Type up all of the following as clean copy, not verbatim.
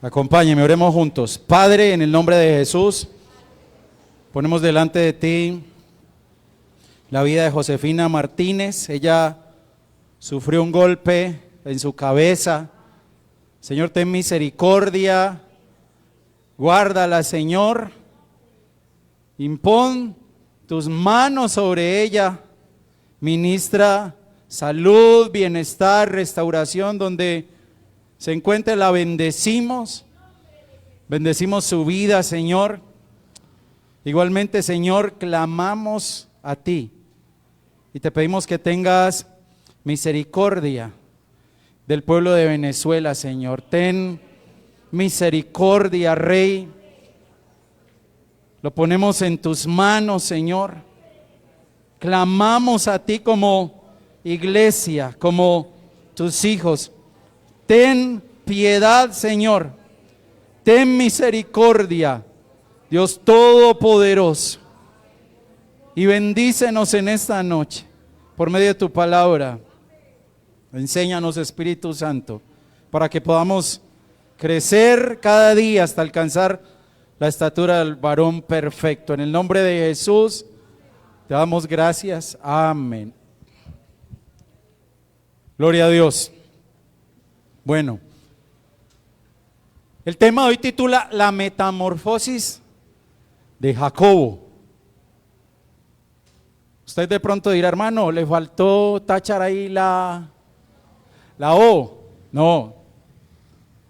Acompáñeme, oremos juntos. Padre, en el nombre de Jesús, ponemos delante de ti la vida de Josefina Martínez. Ella sufrió un golpe en su cabeza. Señor, ten misericordia. Guárdala, Señor. Impón tus manos sobre ella. Ministra salud, bienestar, restauración donde se encuentre, la bendecimos. Bendecimos su vida, Señor. Igualmente, Señor, clamamos a ti y te pedimos que tengas misericordia del pueblo de Venezuela, Señor. Ten misericordia, Rey. Lo ponemos en tus manos, Señor. Clamamos a ti como iglesia, como tus hijos. Ten piedad, Señor. Ten misericordia, Dios Todopoderoso. Y bendícenos en esta noche por medio de tu palabra. Enséñanos, Espíritu Santo, para que podamos crecer cada día hasta alcanzar la estatura del varón perfecto. En el nombre de Jesús te damos gracias. Amén. Gloria a Dios. Bueno, el tema de hoy titula La metamorfosis de Jacobo. Usted de pronto dirá, hermano, le faltó tachar ahí la O. No,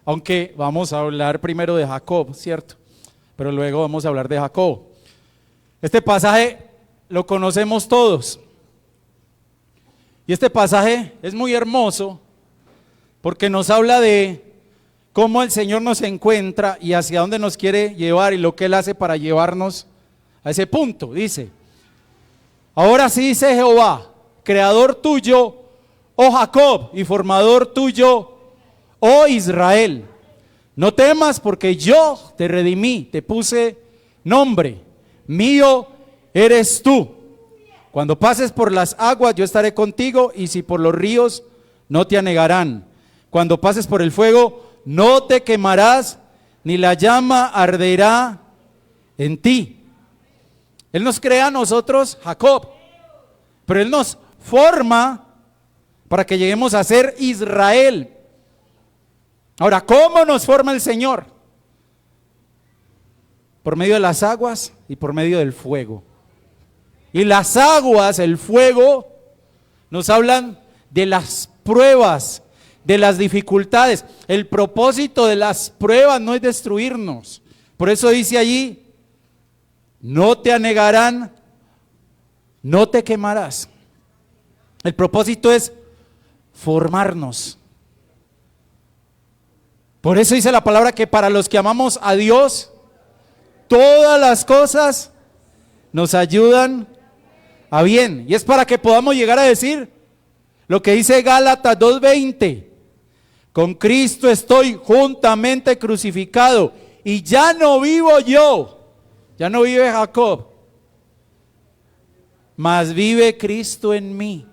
aunque vamos a hablar primero de Jacob, ¿cierto? Pero luego vamos a hablar de Jacobo. Este pasaje lo conocemos todos. Y este pasaje es muy hermoso porque nos habla de cómo el Señor nos encuentra y hacia dónde nos quiere llevar y lo que Él hace para llevarnos a ese punto. Dice, ahora sí dice Jehová, creador tuyo, oh Jacob, y formador tuyo, oh Israel. No temas porque yo te redimí, te puse nombre, mío eres tú. Cuando pases por las aguas yo estaré contigo y si por los ríos no te anegarán. Cuando pases por el fuego no te quemarás ni la llama arderá en ti. Él nos crea a nosotros, Jacob, pero Él nos forma para que lleguemos a ser Israel. Ahora, ¿cómo nos forma el Señor? Por medio de las aguas y por medio del fuego. Y las aguas, el fuego, nos hablan de las pruebas, de las dificultades. El propósito de las pruebas no es destruirnos. Por eso dice allí, no te anegarán, no te quemarás. El propósito es formarnos. Por eso dice la palabra que para los que amamos a Dios, todas las cosas nos ayudan a bien. Y es para que podamos llegar a decir lo que dice Gálatas 2:20. Con Cristo estoy juntamente crucificado y ya no vivo yo, ya no vive Jacob, mas vive Cristo en mí.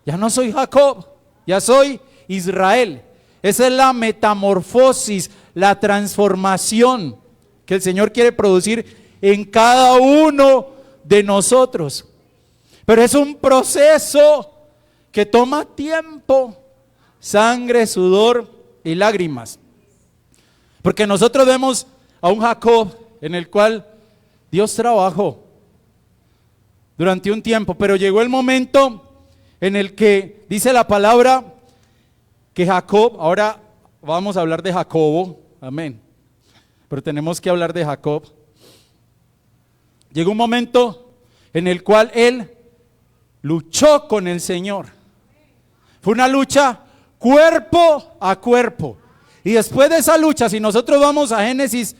Ya no soy Jacob, ya soy Israel. Esa es la metamorfosis, la transformación que el Señor quiere producir en cada uno de nosotros. Pero es un proceso que toma tiempo. Sangre, sudor y lágrimas. Porque nosotros vemos a un Jacob en el cual Dios trabajó durante un tiempo, pero llegó el momento en el que dice la palabra que Jacob, ahora vamos a hablar de Jacobo, amén, pero tenemos que hablar de Jacob. Llegó un momento en el cual él luchó con el Señor. Fue una lucha cuerpo a cuerpo. Y después de esa lucha, si nosotros vamos a Génesis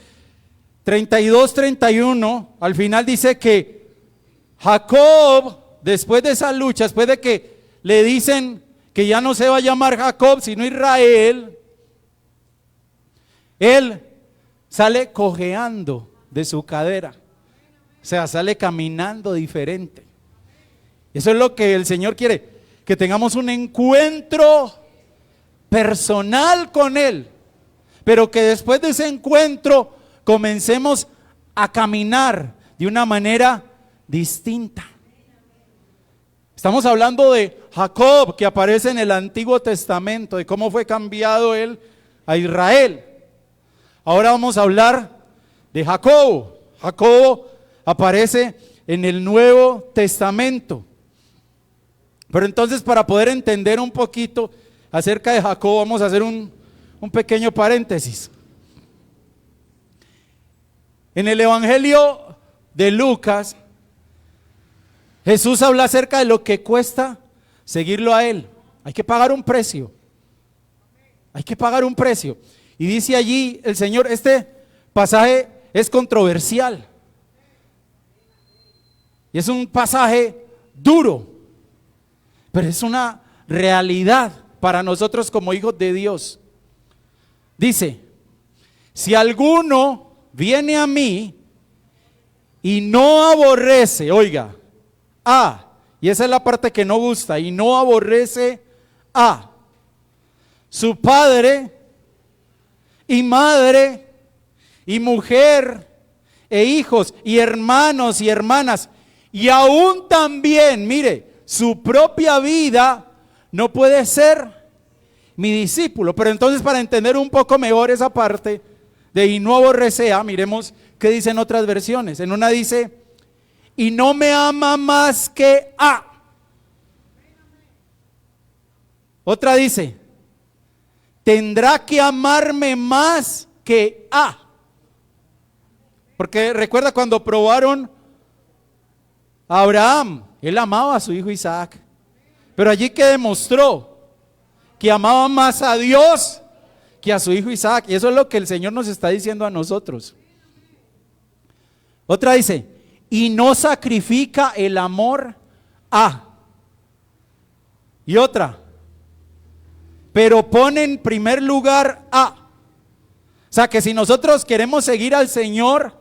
32-31, al final dice que Jacob, después de esa lucha, después de que le dicen que ya no se va a llamar Jacob, sino Israel, él sale cojeando de su cadera. O sea, sale caminando diferente. Eso es lo que el Señor quiere, que tengamos un encuentro personal con Él, pero que después de ese encuentro comencemos a caminar de una manera distinta. Estamos hablando de Jacob, que aparece en el Antiguo Testamento, de cómo fue cambiado él a Israel. Ahora vamos a hablar de Jacobo. Jacobo aparece en el Nuevo Testamento. Pero entonces, para poder entender un poquito acerca de Jacobo, vamos a hacer un pequeño paréntesis. En el Evangelio de Lucas, Jesús habla acerca de lo que cuesta seguirlo a Él. Hay que pagar un precio. Hay que pagar un precio. Y dice allí el Señor, este pasaje es controversial. Y es un pasaje duro, pero es una realidad para nosotros como hijos de Dios. Dice, si alguno viene a mí y no aborrece, oiga, y esa es la parte que no gusta, y no aborrece a su padre y madre y mujer e hijos y hermanos y hermanas, y aún también, mire, su propia vida, no puede ser mi discípulo. Pero entonces, para entender un poco mejor esa parte de y no aborrece a, miremos qué dicen otras versiones. En una dice, y no me ama más que a. Otra dice, tendrá que amarme más que a. Porque recuerda cuando probaron a Abraham, él amaba a su hijo Isaac, pero allí que demostró que amaba más a Dios que a su hijo Isaac. Y eso es lo que el Señor nos está diciendo a nosotros. Otra dice, y no sacrifica el amor a. Y otra, pero pone en primer lugar a. O sea que si nosotros queremos seguir al Señor,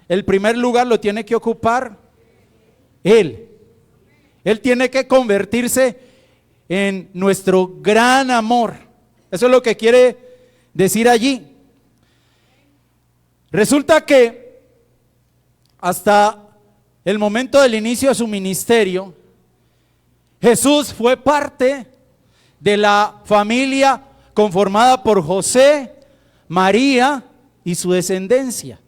el primer lugar lo tiene que ocupar Él. Él tiene que convertirse en nuestro gran amor. Eso es lo que quiere decir allí. Resulta que hasta el momento del inicio de su ministerio, Jesús fue parte de la familia conformada por José, María y su descendencia.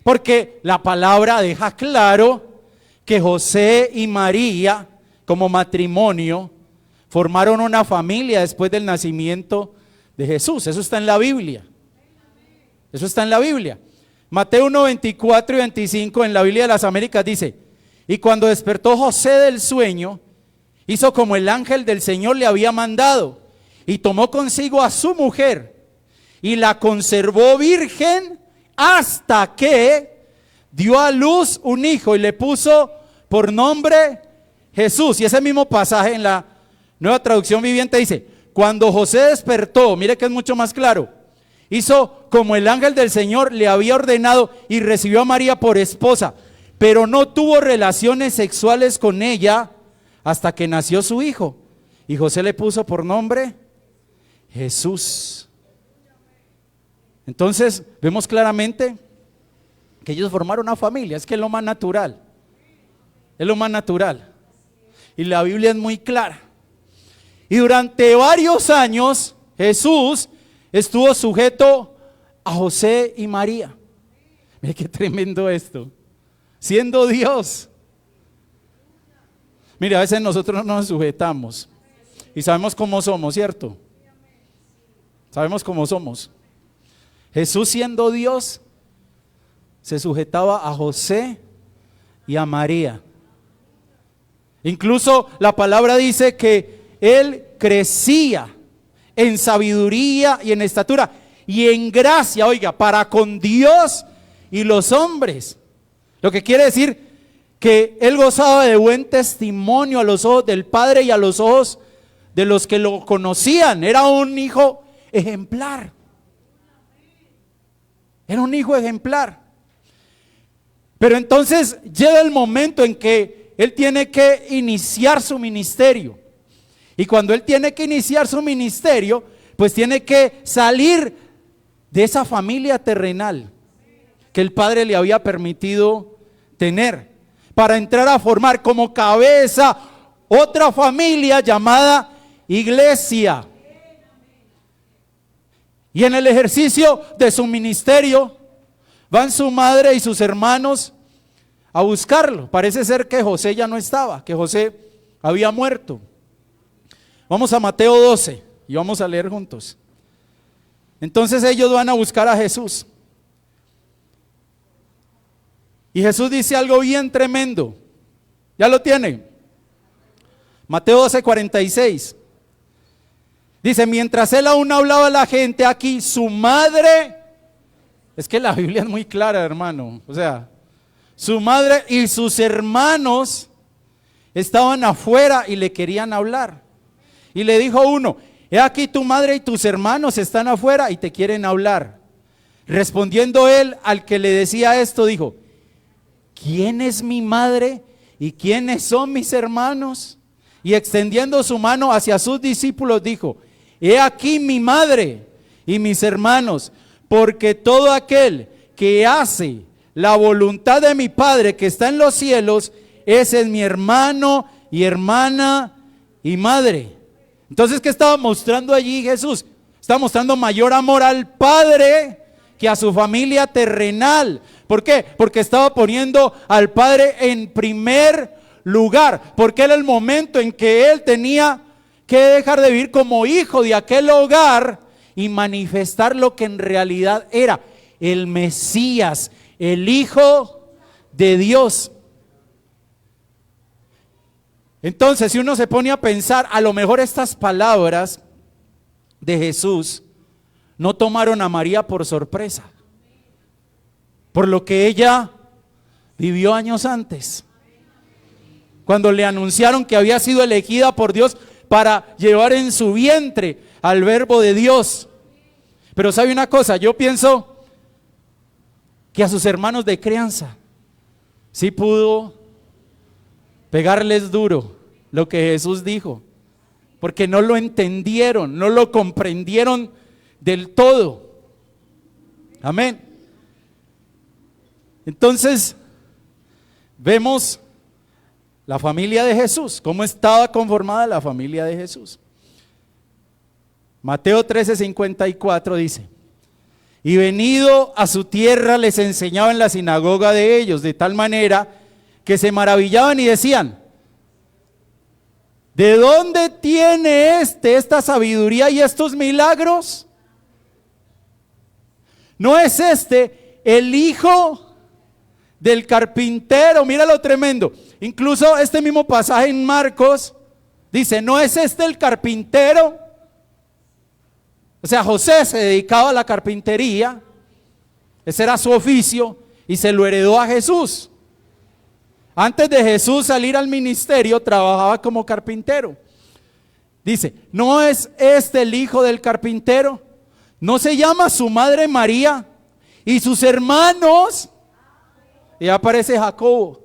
Porque la palabra deja claro que José y María, como matrimonio, formaron una familia después del nacimiento de Jesús. Eso está en la Biblia. Eso está en la Biblia. Mateo 1, 24 y 25 en la Biblia de las Américas dice, y cuando despertó José del sueño, hizo como el ángel del Señor le había mandado, y tomó consigo a su mujer, y la conservó virgen hasta que dio a luz un hijo, y le puso por nombre Jesús. Y ese mismo pasaje en la Nueva Traducción Viviente dice, cuando José despertó, mire que es mucho más claro, hizo como el ángel del Señor le había ordenado y recibió a María por esposa, pero no tuvo relaciones sexuales con ella hasta que nació su hijo. Y José le puso por nombre Jesús. Entonces vemos claramente que ellos formaron una familia. Es que es lo más natural. Es lo más natural. Y la Biblia es muy clara. Y durante varios años Jesús estuvo sujeto a José y María. Mire qué tremendo esto. Siendo Dios. Mire, a veces nosotros no nos sujetamos. Y sabemos cómo somos, ¿cierto? Sabemos cómo somos. Jesús, siendo Dios, se sujetaba a José y a María. Incluso la palabra dice que Él crecía en sabiduría y en estatura y en gracia, oiga, para con Dios y los hombres. Lo que quiere decir que Él gozaba de buen testimonio a los ojos del Padre y a los ojos de los que lo conocían. Era un hijo ejemplar. Era un hijo ejemplar. Pero entonces llega el momento en que Él tiene que iniciar su ministerio. Y cuando Él tiene que iniciar su ministerio, Pues tiene que salir de esa familia terrenal que el Padre le había permitido tener, para entrar a formar como cabeza otra familia llamada iglesia. Y en el ejercicio de su ministerio van su madre y sus hermanos a buscarlo. Parece ser que José ya no estaba, que José había muerto. Vamos a Mateo 12 y vamos a leer juntos. Entonces ellos van a buscar a Jesús. Y Jesús dice algo bien tremendo. ¿Ya lo tienen? Mateo 12:46. Dice, mientras él aún hablaba a la gente, aquí su madre, es que la Biblia es muy clara, hermano, o sea, su madre y sus hermanos estaban afuera y le querían hablar. Y le dijo uno, he aquí tu madre y tus hermanos están afuera y te quieren hablar. Respondiendo él al que le decía esto, dijo, ¿quién es mi madre y quiénes son mis hermanos? Y extendiendo su mano hacia sus discípulos dijo, he aquí mi madre y mis hermanos, porque todo aquel que hace la voluntad de mi Padre que está en los cielos, ese es mi hermano y hermana y madre. Entonces, ¿qué estaba mostrando allí Jesús? Estaba mostrando mayor amor al Padre que a su familia terrenal. ¿Por qué? Porque estaba poniendo al Padre en primer lugar, porque era el momento en que él tenía que dejar de vivir como hijo de aquel hogar y manifestar lo que en realidad era el Mesías, el Hijo de Dios. Entonces, si uno se pone a pensar, a lo mejor estas palabras de Jesús no tomaron a María por sorpresa, por lo que ella vivió años antes, cuando le anunciaron que había sido elegida por Dios para llevar en su vientre al Verbo de Dios. Pero ¿sabe una cosa? Yo pienso que a sus hermanos de crianza sí pudo pegarles duro lo que Jesús dijo, porque no lo entendieron, no lo comprendieron del todo. Amén. Entonces, vemos la familia de Jesús, cómo estaba conformada la familia de Jesús. Mateo 13:54 dice, y venido a su tierra les enseñaba en la sinagoga de ellos, de tal manera que se maravillaban y decían, ¿de dónde tiene esta sabiduría y estos milagros? ¿No es este el hijo del carpintero? Mira lo tremendo. Incluso este mismo pasaje en Marcos dice, ¿no es este el carpintero? O sea, José se dedicaba a la carpintería, ese era su oficio y se lo heredó a Jesús. Antes de Jesús salir al ministerio, trabajaba como carpintero. Dice, ¿no es este el hijo del carpintero? ¿No se llama su madre María y sus hermanos? Y aparece Jacobo,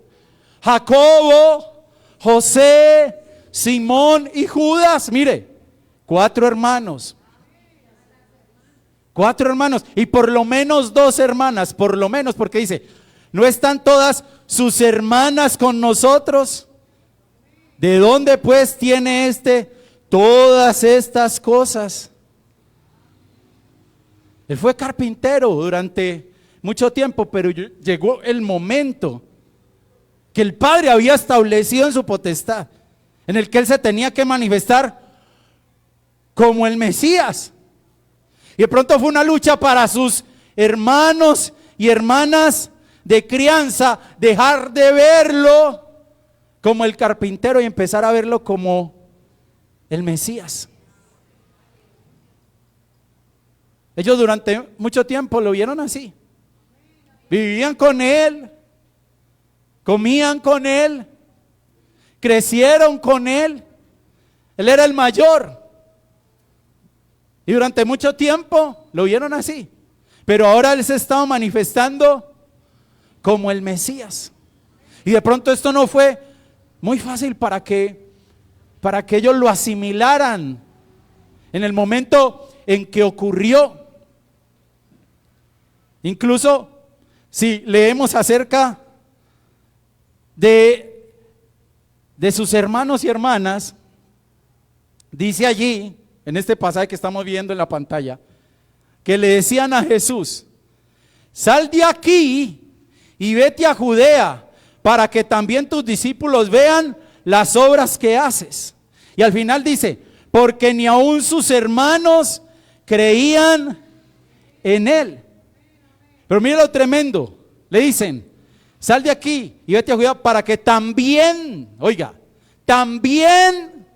José, Simón y Judas. Mire, 4 hermanos. 4 hermanos y por lo menos 2 hermanas, por lo menos, porque dice, ¿no están todas sus hermanas con nosotros? ¿De dónde pues tiene todas estas cosas? Él fue carpintero durante mucho tiempo, pero llegó el momento que el Padre había establecido en su potestad, en el que él se tenía que manifestar como el Mesías. Y de pronto fue una lucha para sus hermanos y hermanas de crianza, dejar de verlo como el carpintero y empezar a verlo como el Mesías. Ellos durante mucho tiempo lo vieron así. Vivían con él, comían con él, crecieron con él. Él era el mayor. Y durante mucho tiempo lo vieron así. Pero ahora él se estaba manifestando como el Mesías. Y de pronto esto no fue muy fácil para que ellos lo asimilaran. En el momento en que ocurrió. Incluso si leemos acerca de sus hermanos y hermanas, dice allí, en este pasaje que estamos viendo en la pantalla, que le decían a Jesús: sal de aquí y vete a Judea, para que también tus discípulos vean las obras que haces. Y al final dice: porque ni aun sus hermanos creían en él. Pero mira lo tremendo, le dicen: sal de aquí y vete a Judea para que también, oiga, también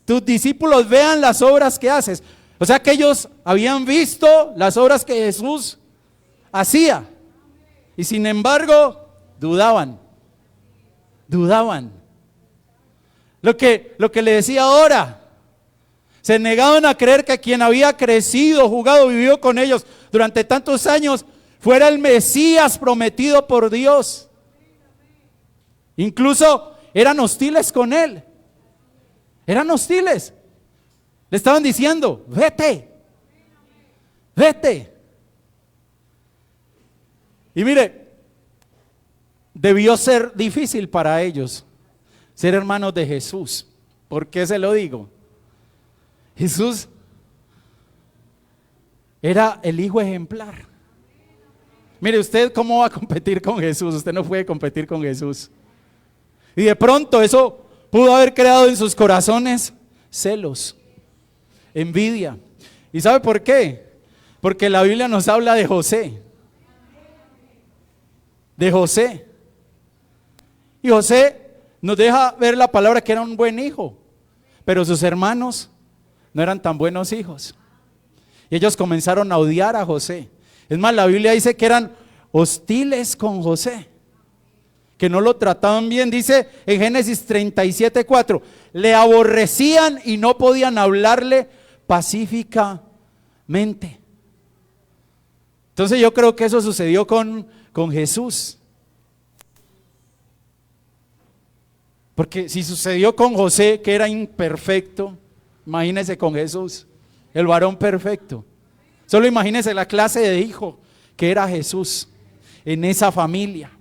tus discípulos vean las obras que haces. O sea que ellos habían visto las obras que Jesús hacía y sin embargo dudaban. Lo que le decía ahora, se negaban a creer que quien había crecido, jugado, vivido con ellos durante tantos años fuera el Mesías prometido por Dios. Incluso eran hostiles con él. Eran hostiles. Le estaban diciendo: vete. Y mire, debió ser difícil para ellos ser hermanos de Jesús. ¿Por qué se lo digo? Jesús era el hijo ejemplar. Mire, usted cómo va a competir con Jesús. Usted no puede competir con Jesús. Y de pronto eso pudo haber creado en sus corazones celos, envidia. ¿Y sabe por qué? Porque la Biblia nos habla de José. Y José nos deja ver la palabra que era un buen hijo, pero sus hermanos no eran tan buenos hijos. Y ellos comenzaron a odiar a José. Es más, la Biblia dice que eran hostiles con José, que no lo trataban bien. Dice en Génesis 37:4, le aborrecían y no podían hablarle pacíficamente. Entonces yo creo que eso sucedió con Jesús. Porque si sucedió con José, que era imperfecto, imagínese con Jesús, el varón perfecto. Solo imagínese la clase de hijo que era Jesús en esa familia.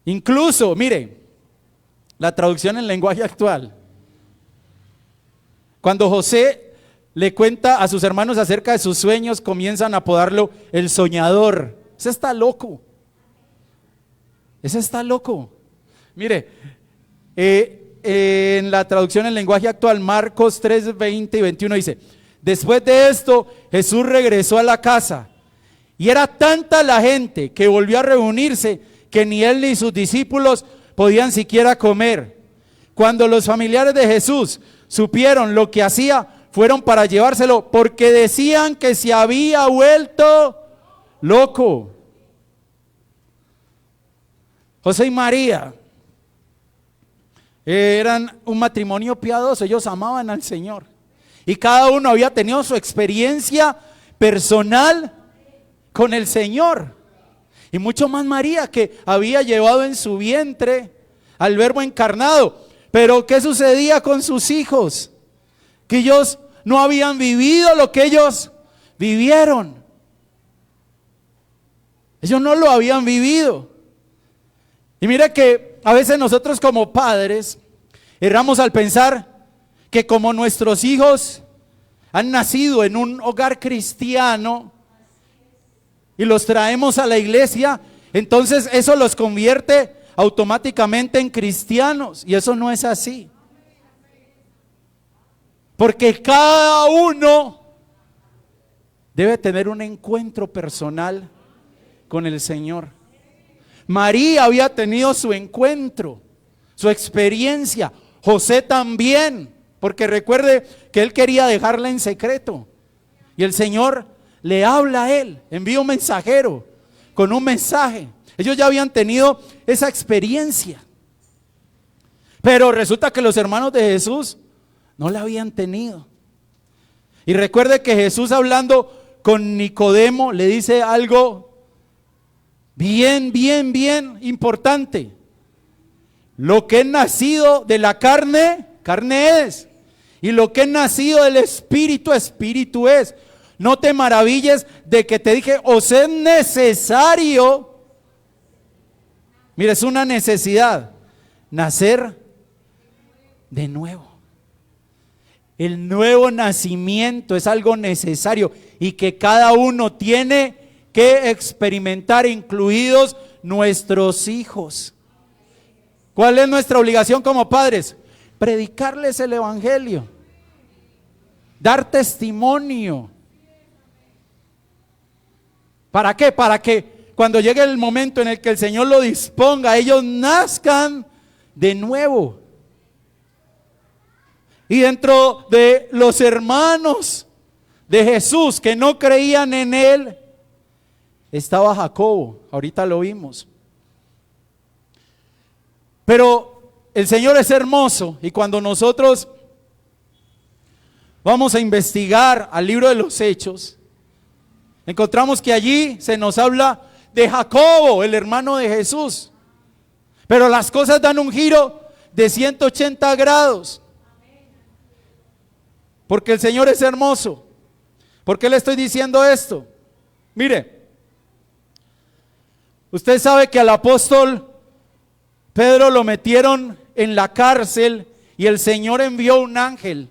Incluso, mire, la traducción en lenguaje actual. Cuando José le cuenta a sus hermanos acerca de sus sueños, comienzan a apodarlo el soñador. Ese está loco. Mire, en la traducción en lenguaje actual, Marcos 3:20 y 21 dice: después de esto, Jesús regresó a la casa y era tanta la gente que volvió a reunirse que ni él ni sus discípulos podían siquiera comer. Cuando los familiares de Jesús supieron lo que hacía, fueron para llevárselo porque decían que se había vuelto loco. José y María eran un matrimonio piadoso, ellos amaban al Señor y cada uno había tenido su experiencia personal con el Señor. Y mucho más María, que había llevado en su vientre al Verbo encarnado. Pero ¿qué sucedía con sus hijos? Que ellos no habían vivido lo que ellos vivieron. Ellos no lo habían vivido. Y mira que a veces nosotros como padres erramos al pensar que como nuestros hijos han nacido en un hogar cristiano y los traemos a la iglesia, entonces eso los convierte automáticamente en cristianos, y eso no es así. Porque cada uno debe tener un encuentro personal con el Señor. María había tenido su encuentro, su experiencia. José también, porque recuerde que él quería dejarla en secreto. Y el Señor le habla a él, envía un mensajero con un mensaje. Ellos ya habían tenido esa experiencia. Pero resulta que los hermanos de Jesús no la habían tenido. Y recuerde que Jesús, hablando con Nicodemo, le dice algo bien importante. Lo que es nacido de la carne, carne es. Y lo que es nacido del Espíritu, Espíritu es. No te maravilles de que te dije, os es necesario. Mira, es una necesidad. Nacer de nuevo. El nuevo nacimiento es algo necesario y que cada uno tiene que experimentar, incluidos nuestros hijos. ¿Cuál es nuestra obligación como padres? Predicarles el evangelio, dar testimonio. ¿Para qué? Para que cuando llegue el momento en el que el Señor lo disponga, ellos nazcan de nuevo. Y dentro de los hermanos de Jesús que no creían en Él, estaba Jacobo, ahorita lo vimos. Pero el Señor es hermoso y cuando nosotros vamos a investigar al libro de los Hechos, encontramos que allí se nos habla de Jacobo, el hermano de Jesús. Pero las cosas dan un giro de 180 grados. Porque el Señor es hermoso. ¿Por qué le estoy diciendo esto? Mire, usted sabe que al apóstol Pedro lo metieron en la cárcel y el Señor envió un ángel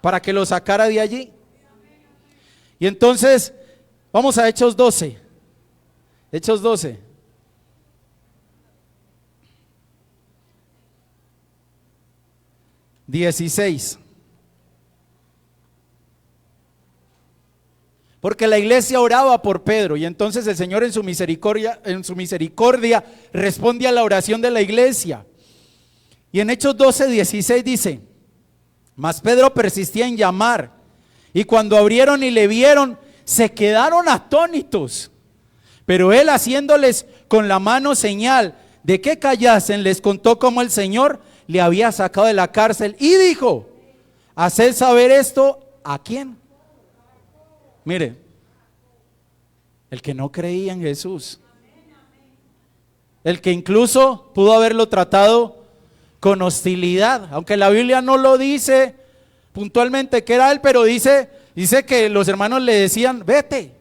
para que lo sacara de allí. Y entonces, vamos a Hechos 12. Hechos 12. (16) Porque la iglesia oraba por Pedro y entonces el Señor en su misericordia responde a la oración de la iglesia. Y en Hechos 12:16 dice: mas Pedro persistía en llamar, y cuando abrieron y le vieron, se quedaron atónitos. Pero él, haciéndoles con la mano señal de que callasen, les contó cómo el Señor le había sacado de la cárcel y dijo: haced saber esto ¿a quién? Mire, el que no creía en Jesús, el que incluso pudo haberlo tratado con hostilidad, aunque la Biblia no lo dice puntualmente que era él, pero dice que los hermanos le decían: vete,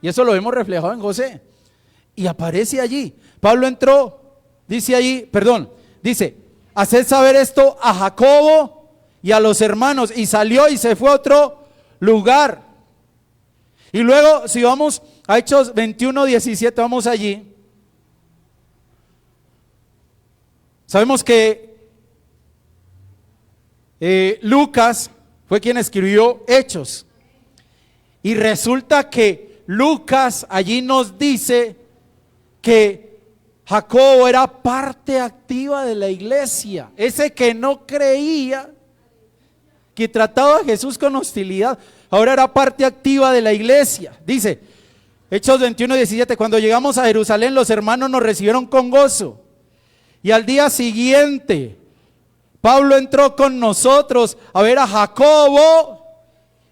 y eso lo vemos reflejado en José, y aparece allí. Pablo entró, dice: haced saber esto a Jacobo y a los hermanos, y salió y se fue a otro lugar. Y luego, si vamos a Hechos 21:17, vamos allí. Sabemos que Lucas fue quien escribió Hechos. Y resulta que Lucas allí nos dice que Jacobo era parte activa de la iglesia. Ese que no creía, que trataba a Jesús con hostilidad, ahora era parte activa de la iglesia. Dice Hechos 21:17: cuando llegamos a Jerusalén, los hermanos nos recibieron con gozo. Y al día siguiente, Pablo entró con nosotros a ver a Jacobo,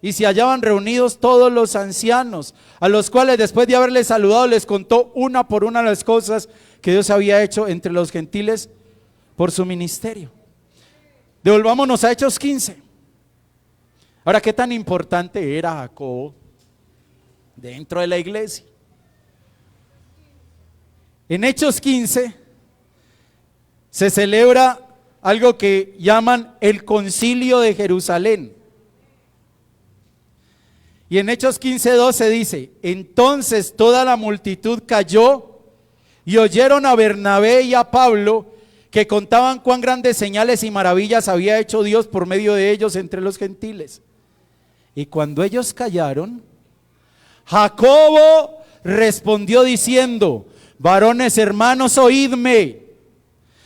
y se hallaban reunidos todos los ancianos, a los cuales después de haberles saludado, les contó una por una las cosas que Dios había hecho entre los gentiles por su ministerio. Devolvámonos a Hechos 15. Ahora, ¿qué tan importante era Jacobo dentro de la iglesia? En Hechos 15 se celebra algo que llaman el Concilio de Jerusalén. Y en Hechos 15:12 dice: entonces toda la multitud cayó y oyeron a Bernabé y a Pablo, que contaban cuán grandes señales y maravillas había hecho Dios por medio de ellos entre los gentiles. Y cuando ellos callaron, Jacobo respondió diciendo: varones hermanos, oídme.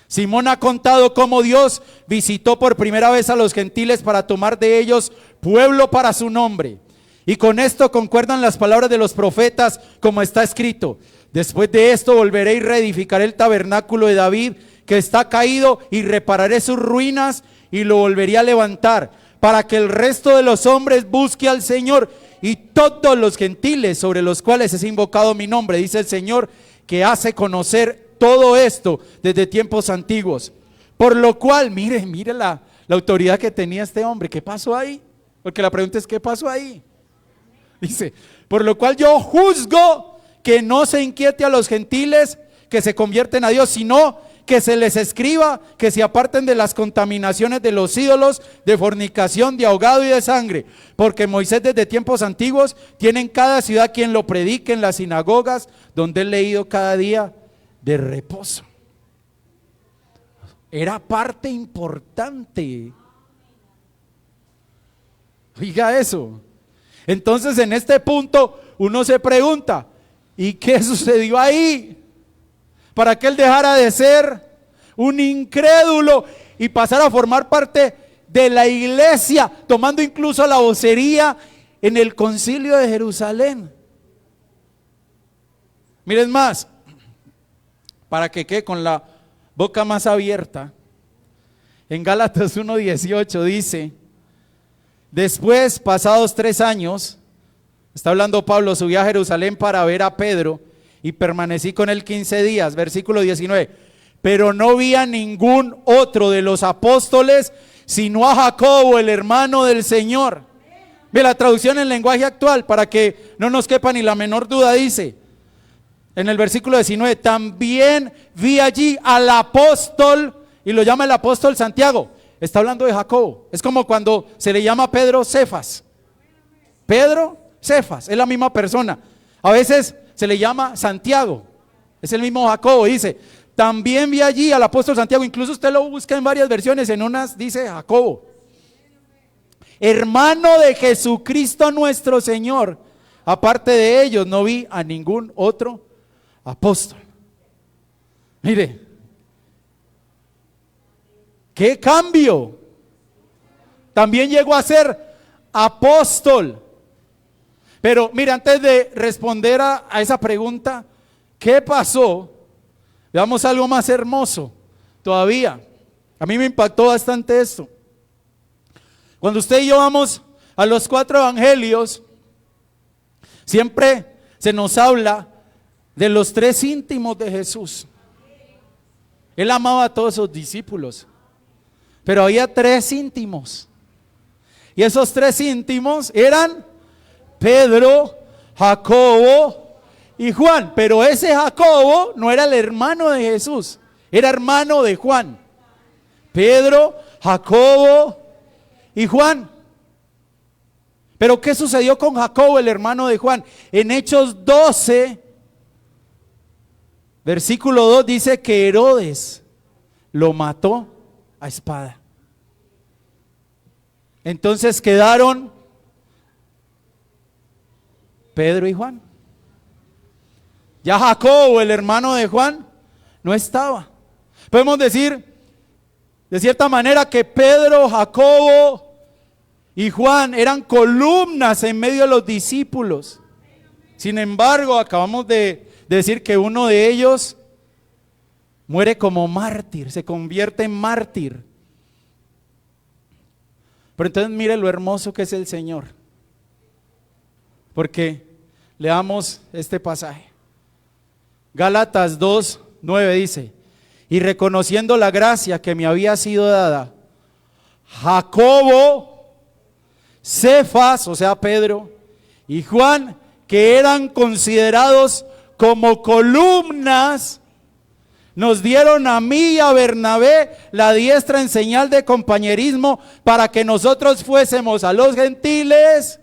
Simón ha contado cómo Dios visitó por primera vez a los gentiles para tomar de ellos pueblo para su nombre. Y con esto concuerdan las palabras de los profetas, como está escrito: después de esto volveré y reedificaré el tabernáculo de David, que está caído, y repararé sus ruinas y lo volveré a levantar, para que el resto de los hombres busque al Señor, y todos los gentiles sobre los cuales es invocado mi nombre, dice el Señor, que hace conocer todo esto desde tiempos antiguos. Por lo cual, mire la autoridad que tenía este hombre. ¿Qué pasó ahí? Porque la pregunta es, ¿qué pasó ahí? Dice, por lo cual yo juzgo que no se inquiete a los gentiles que se convierten a Dios, sino que se les escriba que se aparten de las contaminaciones de los ídolos, de fornicación, de ahogado y de sangre, porque Moisés desde tiempos antiguos tiene en cada ciudad quien lo predique en las sinagogas, donde es leído cada día de reposo. Era parte importante. Oiga eso. Entonces en este punto uno se pregunta, ¿y qué sucedió ahí? Para que él dejara de ser un incrédulo y pasara a formar parte de la iglesia, tomando incluso la vocería en el concilio de Jerusalén. Miren más, para que quede con la boca más abierta, en Gálatas 1:18 dice, después, pasados 3 años, está hablando Pablo, subí a Jerusalén para ver a Pedro y permanecí con él 15 días, versículo 19, pero no vi a ningún otro de los apóstoles, sino a Jacobo, el hermano del Señor. Ve la traducción en lenguaje actual, para que no nos quepa ni la menor duda, dice, en el versículo 19, también vi allí al apóstol, y lo llama el apóstol Santiago, está hablando de Jacobo, es como cuando se le llama a Pedro Cefas, Pedro, Cefas, es la misma persona, a veces se le llama Santiago, es el mismo Jacobo, dice, también vi allí al apóstol Santiago, incluso usted lo busca en varias versiones, en unas dice Jacobo, hermano de Jesucristo nuestro Señor, aparte de ellos no vi a ningún otro apóstol. Mire, qué cambio, también llegó a ser apóstol. Pero mire, antes de responder a esa pregunta, ¿qué pasó? Veamos algo más hermoso todavía. A mí me impactó bastante esto. Cuando usted y yo vamos a los 4 evangelios, siempre se nos habla de los 3 íntimos de Jesús. Él amaba a todos sus discípulos, pero había 3 íntimos. Y esos 3 íntimos eran Pedro, Jacobo y Juan, pero ese Jacobo no era el hermano de Jesús, era hermano de Juan. Pedro, Jacobo y Juan. Pero ¿qué sucedió con Jacobo, el hermano de Juan? En Hechos 12, versículo 2 dice que Herodes lo mató a espada. Entonces quedaron Pedro y Juan. Ya Jacobo, el hermano de Juan, no estaba. Podemos decir de cierta manera que Pedro, Jacobo y Juan eran columnas en medio de los discípulos. Sin embargo, acabamos de decir que uno de ellos muere como mártir, se convierte en mártir. Pero entonces mire lo hermoso que es el Señor. Porque leamos este pasaje. Gálatas 2:9 dice, y reconociendo la gracia que me había sido dada, Jacobo, Cefas, o sea Pedro, y Juan, que eran considerados como columnas, nos dieron a mí y a Bernabé la diestra en señal de compañerismo para que nosotros fuésemos a los gentiles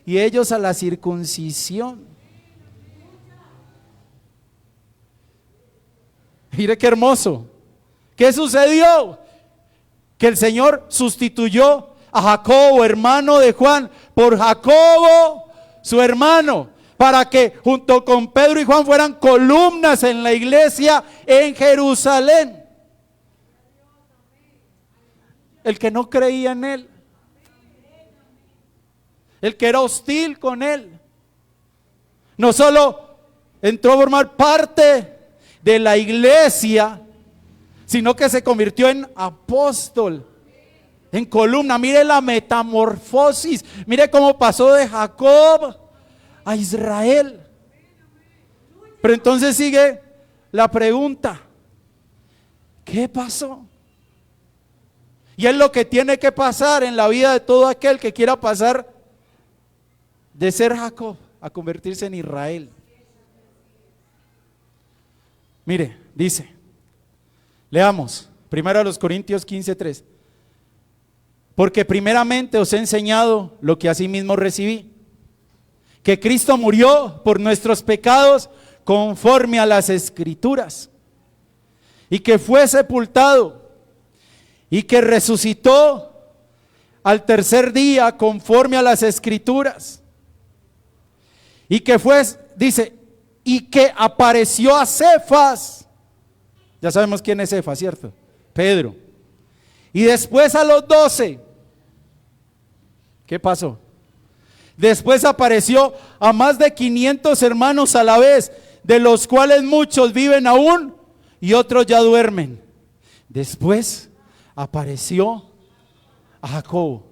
y ellos a la circuncisión. Mire qué hermoso. ¿Qué sucedió? Que el Señor sustituyó a Jacobo, hermano de Juan, por Jacobo, su hermano, para que junto con Pedro y Juan fueran columnas en la iglesia en Jerusalén. El que no creía en él, el que era hostil con él, no solo entró a formar parte de la iglesia, sino que se convirtió en apóstol, en columna. Mire la metamorfosis, mire cómo pasó de Jacob a Israel. Pero entonces sigue la pregunta, ¿qué pasó? Y es lo que tiene que pasar en la vida de todo aquel que quiera pasar de ser Jacob a convertirse en Israel. Mire, dice, leamos, 1 Corintios 15:3. Porque primeramente os he enseñado lo que asimismo recibí, que Cristo murió por nuestros pecados conforme a las Escrituras, y que fue sepultado, y que resucitó al tercer día conforme a las Escrituras, y que fue, dice, y que apareció a Cefas. Ya sabemos quién es Cefas, ¿cierto? Pedro. Y después a los 12. ¿Qué pasó? Después apareció a más de 500 hermanos a la vez, de los cuales muchos viven aún y otros ya duermen. Después apareció a Jacobo,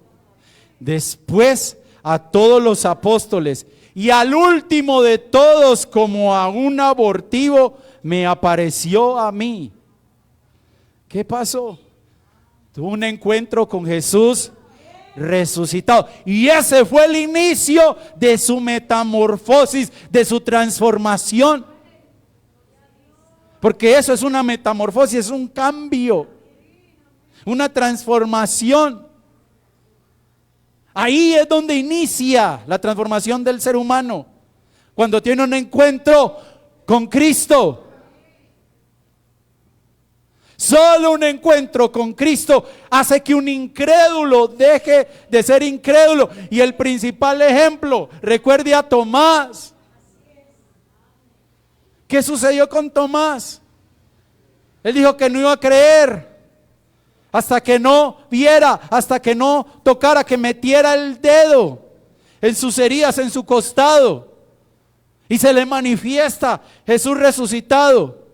después a todos los apóstoles, y al último de todos, como a un abortivo, me apareció a mí. ¿Qué pasó? Tuvo un encuentro con Jesús resucitado, y ese fue el inicio de su metamorfosis, de su transformación, porque eso es una metamorfosis, es un cambio, una transformación. Ahí es donde inicia la transformación del ser humano, cuando tiene un encuentro con Cristo. Solo un encuentro con Cristo hace que un incrédulo deje de ser incrédulo. Y el principal ejemplo, recuerde a Tomás. ¿Qué sucedió con Tomás? Él dijo que no iba a creer hasta que no viera, hasta que no tocara, que metiera el dedo en sus heridas, en su costado, y se le manifiesta Jesús resucitado.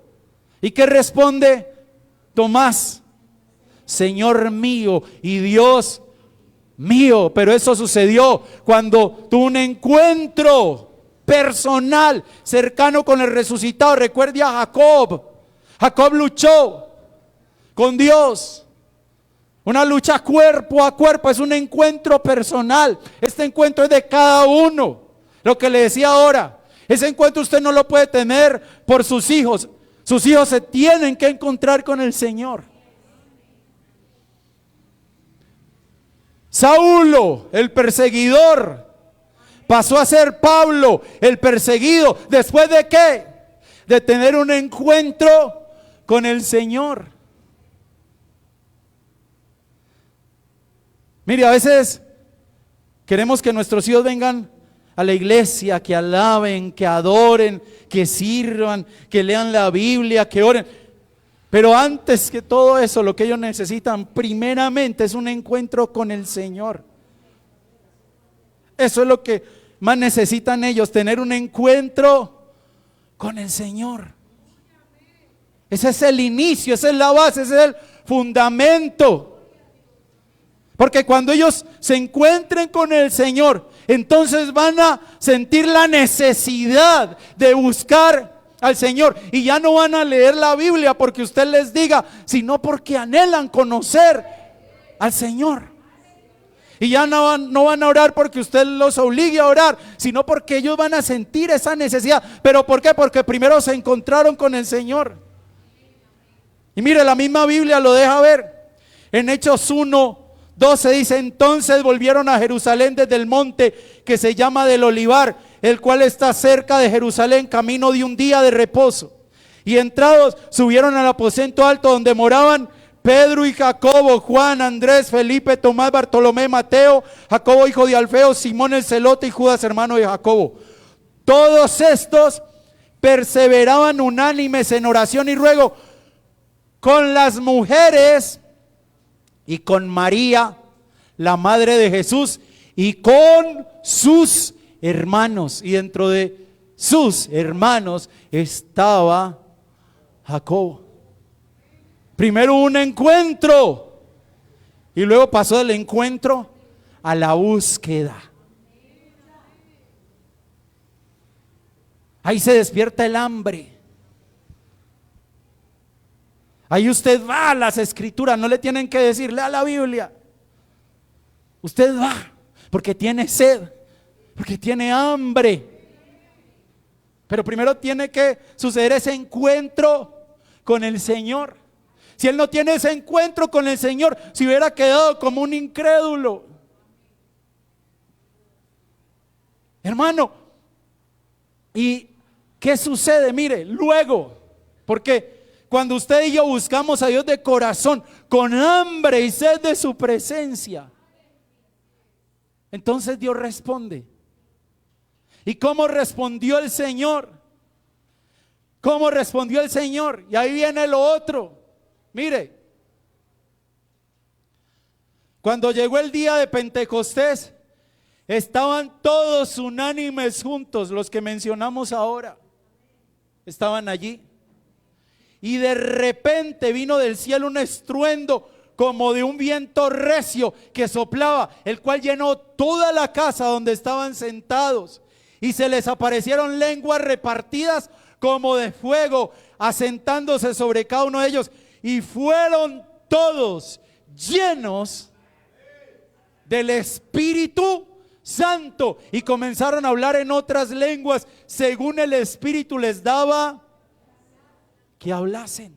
¿Y qué responde Tomás? Señor mío y Dios mío. Pero eso sucedió cuando tuvo un encuentro personal, cercano con el resucitado. Recuerde a Jacob. Jacob luchó con Dios. Una lucha cuerpo a cuerpo, es un encuentro personal. Este encuentro es de cada uno. Lo que le decía ahora, ese encuentro usted no lo puede tener por sus hijos. Sus hijos se tienen que encontrar con el Señor. Saulo, el perseguidor, pasó a ser Pablo, el perseguido. ¿Después de qué? De tener un encuentro con el Señor. Mire, a veces queremos que nuestros hijos vengan a la iglesia, que alaben, que adoren, que sirvan, que lean la Biblia, que oren. Pero antes que todo eso, lo que ellos necesitan primeramente es un encuentro con el Señor. Eso es lo que más necesitan ellos, tener un encuentro con el Señor. Ese es el inicio, esa es la base, ese es el fundamento. Porque cuando ellos se encuentren con el Señor, entonces van a sentir la necesidad de buscar al Señor. Y ya no van a leer la Biblia porque usted les diga, sino porque anhelan conocer al Señor. Y ya no van a orar porque usted los obligue a orar, sino porque ellos van a sentir esa necesidad. ¿Pero por qué? Porque primero se encontraron con el Señor. Y mire, la misma Biblia lo deja ver. En Hechos 1:12 dice: entonces volvieron a Jerusalén desde el monte que se llama del Olivar, el cual está cerca de Jerusalén, camino de un día de reposo. Y entrados subieron al aposento alto donde moraban Pedro y Jacobo, Juan, Andrés, Felipe, Tomás, Bartolomé, Mateo, Jacobo hijo de Alfeo, Simón el celote y Judas hermano de Jacobo. Todos estos perseveraban unánimes en oración y ruego con las mujeres y con María, la madre de Jesús, y con sus hermanos. Y dentro de sus hermanos estaba Jacobo. Primero un encuentro, y luego pasó del encuentro a la búsqueda. Ahí se despierta el hambre. Ahí usted va a las escrituras, no le tienen que decir, lea la Biblia. Usted va porque tiene sed, porque tiene hambre. Pero primero tiene que suceder ese encuentro con el Señor. Si él no tiene ese encuentro con el Señor, se hubiera quedado como un incrédulo. Hermano, ¿y qué sucede? Mire, luego, porque cuando usted y yo buscamos a Dios de corazón, con hambre y sed de su presencia, entonces Dios responde. ¿Y cómo respondió el Señor? ¿Cómo respondió el Señor? Y ahí viene lo otro. Mire, cuando llegó el día de Pentecostés, estaban todos unánimes juntos, los que mencionamos ahora, estaban allí. Y de repente vino del cielo un estruendo como de un viento recio que soplaba, el cual llenó toda la casa donde estaban sentados. Y se les aparecieron lenguas repartidas como de fuego, asentándose sobre cada uno de ellos. Y fueron todos llenos del Espíritu Santo y comenzaron a hablar en otras lenguas según el Espíritu les daba que hablasen.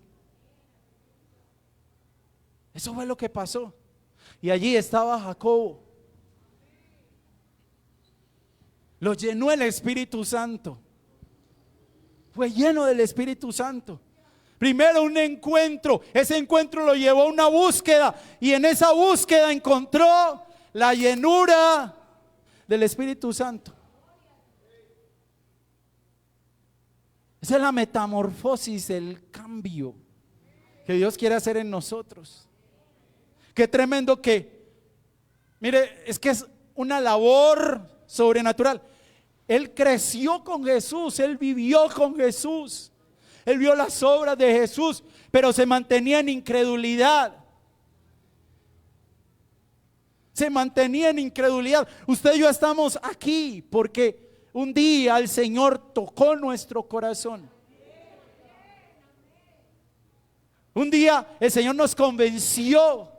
Eso fue lo que pasó. Y allí estaba Jacobo. Lo llenó el Espíritu Santo. Fue lleno del Espíritu Santo. Primero un encuentro. Ese encuentro lo llevó a una búsqueda. Y en esa búsqueda encontró la llenura del Espíritu Santo. Esa es la metamorfosis, el cambio que Dios quiere hacer en nosotros. Qué tremendo que, mire, es que es una labor sobrenatural. Él creció con Jesús, él vivió con Jesús, él vio las obras de Jesús, pero se mantenía en incredulidad. Se mantenía en incredulidad. Usted y yo estamos aquí porque un día el Señor tocó nuestro corazón. Un día el Señor nos convenció.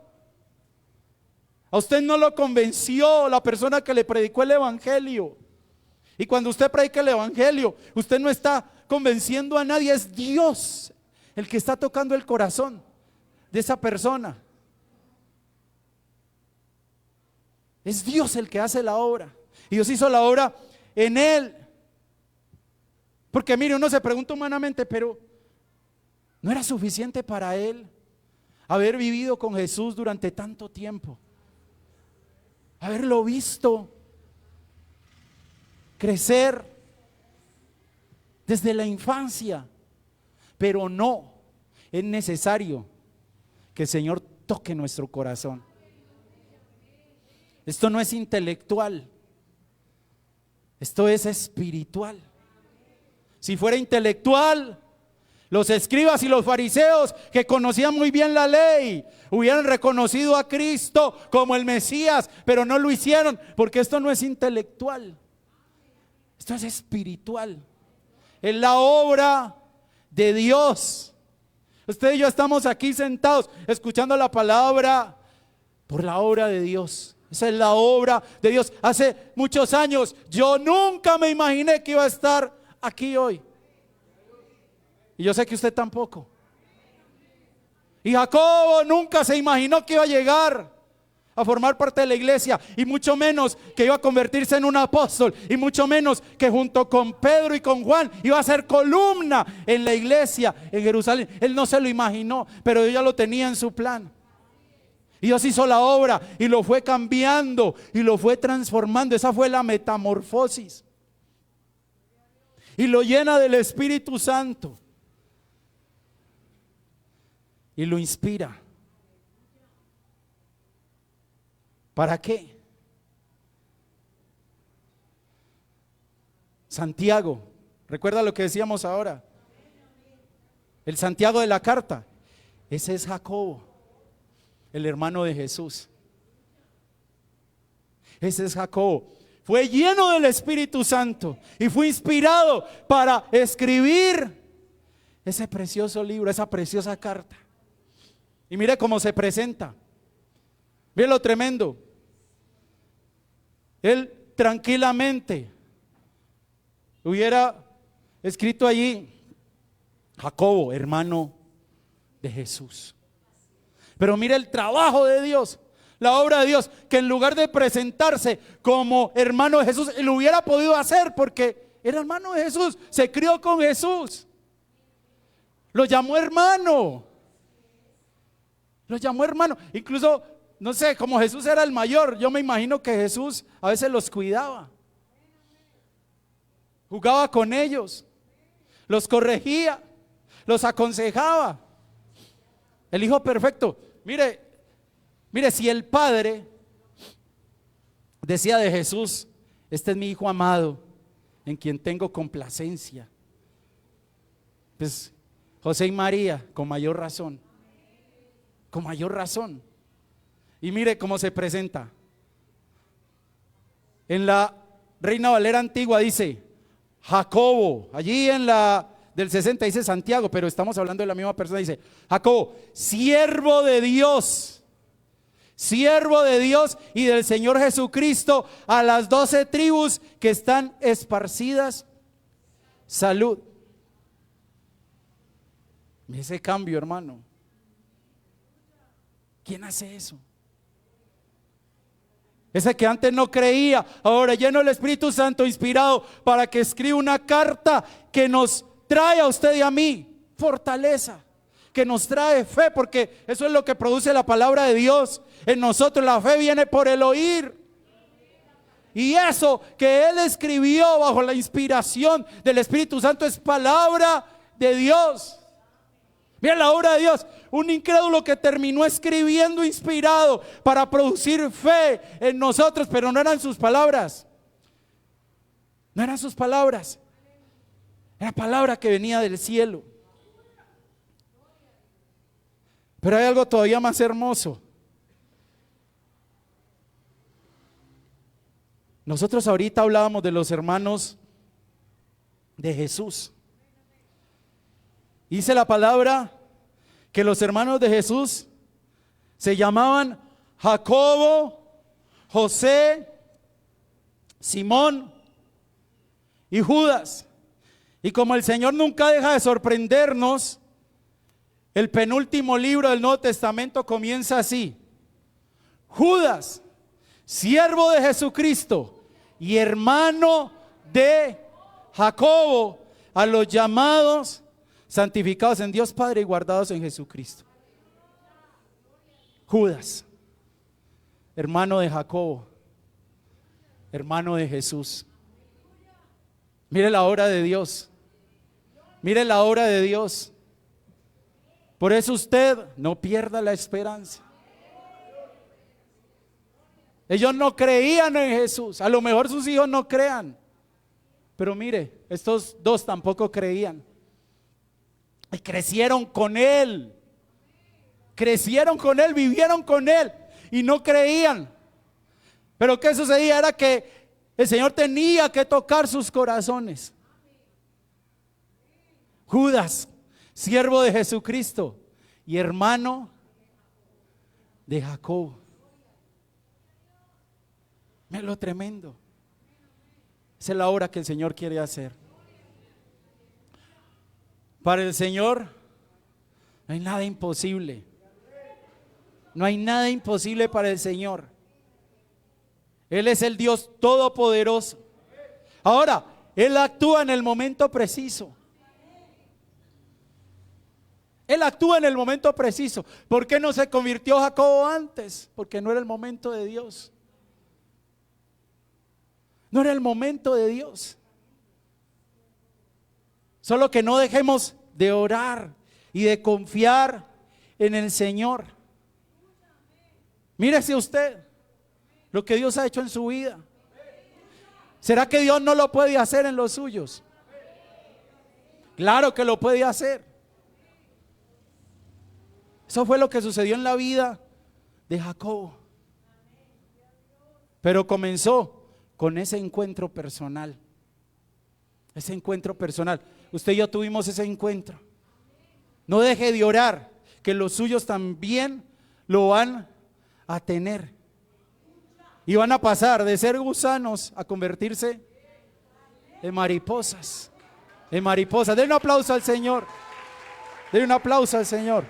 A usted no lo convenció la persona que le predicó el evangelio. Y cuando usted predica el evangelio, usted no está convenciendo a nadie, es Dios el que está tocando el corazón de esa persona. Es Dios el que hace la obra. Y Dios hizo la obra en él. Porque mire, uno se pregunta humanamente, pero ¿no era suficiente para él haber vivido con Jesús durante tanto tiempo? Haberlo visto crecer desde la infancia. Pero no, es necesario que el Señor toque nuestro corazón. Esto no es intelectual, esto es espiritual. Si fuera intelectual, los escribas y los fariseos, que conocían muy bien la ley, hubieran reconocido a Cristo como el Mesías, pero no lo hicieron, porque esto no es intelectual, esto es espiritual. Es la obra de Dios. Usted y yo estamos aquí sentados escuchando la palabra por la obra de Dios. Esa es la obra de Dios. Hace muchos años yo nunca me imaginé que iba a estar aquí hoy. Y yo sé que usted tampoco. Y Jacobo nunca se imaginó que iba a llegar a formar parte de la iglesia, y mucho menos que iba a convertirse en un apóstol, y mucho menos que junto con Pedro y con Juan iba a ser columna en la iglesia en Jerusalén. Él no se lo imaginó, pero Dios ya lo tenía en su plan. Y Dios hizo la obra y lo fue cambiando y lo fue transformando. Esa fue la metamorfosis. Y lo llena del Espíritu Santo. Y lo inspira. ¿Para qué? Santiago, recuerda lo que decíamos ahora. El Santiago de la carta. Ese es Jacobo, el hermano de Jesús. Ese es Jacobo. Fue lleno del Espíritu Santo y fue inspirado para escribir ese precioso libro, esa preciosa carta. Y mire cómo se presenta. Mire lo tremendo. Él tranquilamente hubiera escrito allí: Jacobo, hermano de Jesús. Pero mire el trabajo de Dios, la obra de Dios, que en lugar de presentarse como hermano de Jesús, él lo hubiera podido hacer porque era hermano de Jesús, se crió con Jesús. Lo llamó hermano. Lo llamó hermano. Incluso, no sé, como Jesús era el mayor, yo me imagino que Jesús a veces los cuidaba. Jugaba con ellos, los corregía, los aconsejaba. El hijo perfecto. Mire, si el Padre decía de Jesús: este es mi hijo amado, en quien tengo complacencia, pues José y María, con mayor razón. Con mayor razón. Y mire cómo se presenta. En la Reina Valera antigua dice Jacobo. Allí en la del 60 dice Santiago, pero estamos hablando de la misma persona. Dice Jacobo, siervo de Dios y del Señor Jesucristo, a las 12 tribus que están esparcidas, salud. Ese cambio, hermano. ¿Quién hace eso? Ese que antes no creía, ahora lleno del Espíritu Santo, inspirado para que escriba una carta que nos trae a usted y a mí fortaleza, que nos trae fe, porque eso es lo que produce la palabra de Dios en nosotros. La fe viene por el oír. Y eso que él escribió bajo la inspiración del Espíritu Santo es palabra de Dios. Mira la obra de Dios. Un incrédulo que terminó escribiendo inspirado para producir fe en nosotros, pero no eran sus palabras. No eran sus palabras. Era palabra que venía del cielo. Pero hay algo todavía más hermoso. Nosotros ahorita hablábamos de los hermanos de Jesús. Dice la palabra que los hermanos de Jesús se llamaban Jacobo, José, Simón y Judas. Y como el Señor nunca deja de sorprendernos, el penúltimo libro del Nuevo Testamento comienza así: Judas, siervo de Jesucristo y hermano de Jacobo, a los llamados, santificados en Dios Padre y guardados en Jesucristo. Judas, hermano de Jacobo, hermano de Jesús. Mire la obra de Dios. Mire la obra de Dios. Por eso usted no pierda la esperanza. Ellos no creían en Jesús. A lo mejor sus hijos no crean, pero mire, estos dos tampoco creían. Y crecieron con Él. Crecieron con Él, vivieron con Él y no creían. Pero ¿qué sucedía? Era que el Señor tenía que tocar sus corazones. Judas, siervo de Jesucristo y hermano de Jacob. Mira lo tremendo. Esa es la obra que el Señor quiere hacer. Para el Señor no hay nada imposible. No hay nada imposible para el Señor. Él es el Dios todopoderoso. Ahora, Él actúa en el momento preciso. Él actúa en el momento preciso. ¿Por qué no se convirtió Jacobo antes? Porque no era el momento de Dios. No era el momento de Dios. Solo que no dejemos de orar y de confiar en el Señor. Mírese usted lo que Dios ha hecho en su vida. ¿Será que Dios no lo puede hacer en los suyos? Claro que lo puede hacer. Eso fue lo que sucedió en la vida de Jacobo. Pero comenzó con ese encuentro personal. Ese encuentro personal. Usted y yo tuvimos ese encuentro. No deje de orar. que los suyos también lo van a tener. Y van a pasar de ser gusanos a convertirse en mariposas. En mariposas. Den un aplauso al Señor. Den un aplauso al Señor.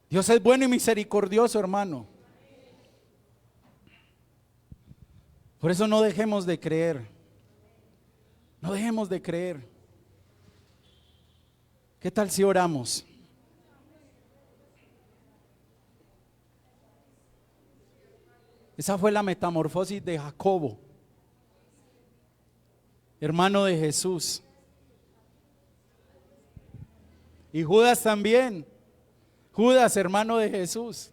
Dios es bueno y misericordioso, hermano. Por eso no dejemos de creer. No dejemos de creer. ¿Qué tal si oramos? Esa fue la metamorfosis de Jacobo, hermano de Jesús. Y Judas también. Judas, hermano de Jesús.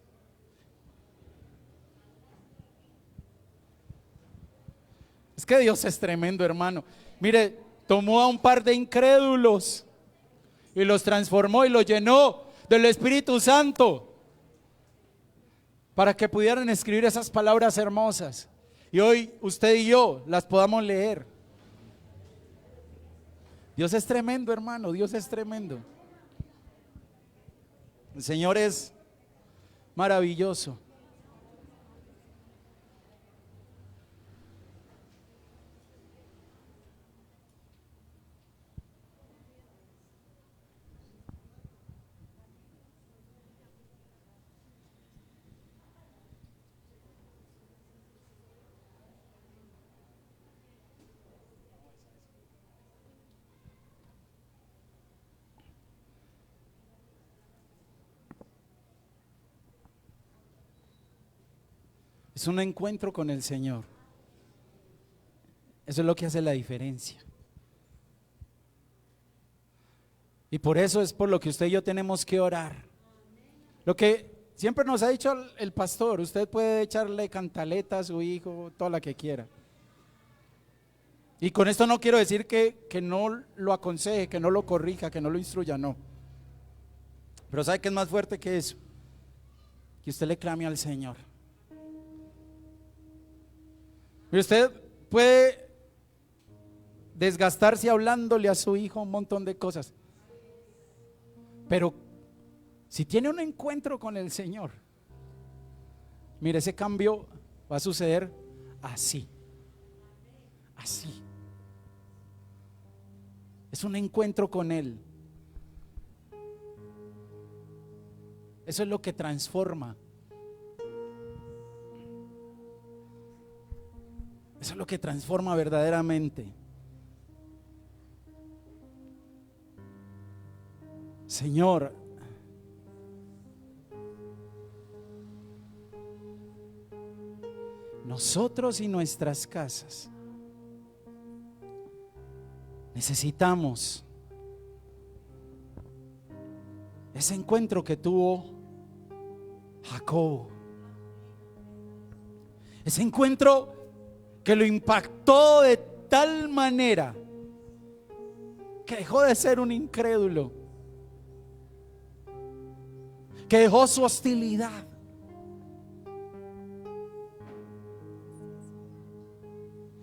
Es que Dios es tremendo, hermano. Mire, tomó a un par de incrédulos y los transformó y los llenó del Espíritu Santo para que pudieran escribir esas palabras hermosas. Y hoy usted y yo las podamos leer. Dios es tremendo, hermano. Dios es tremendo. El Señor es maravilloso. Es un encuentro con el Señor. Eso es lo que hace la diferencia. Y por eso es por lo que usted y yo tenemos que orar. Lo que siempre nos ha dicho el pastor, usted puede echarle cantaleta a su hijo, toda la que quiera. Y con esto no quiero decir que no lo aconseje, que no lo corrija, que no lo instruya, no. Pero ¿sabe qué es más fuerte que eso? Que usted le clame al Señor. Y usted puede desgastarse hablándole a su hijo un montón de cosas, pero si tiene un encuentro con el Señor, mire, ese cambio va a suceder así. Así. Es un encuentro con Él. Eso es lo que transforma. Eso es lo que transforma verdaderamente. Señor, nosotros y nuestras casas necesitamos ese encuentro que tuvo Jacobo, ese encuentro que lo impactó de tal manera que dejó de ser un incrédulo, que dejó su hostilidad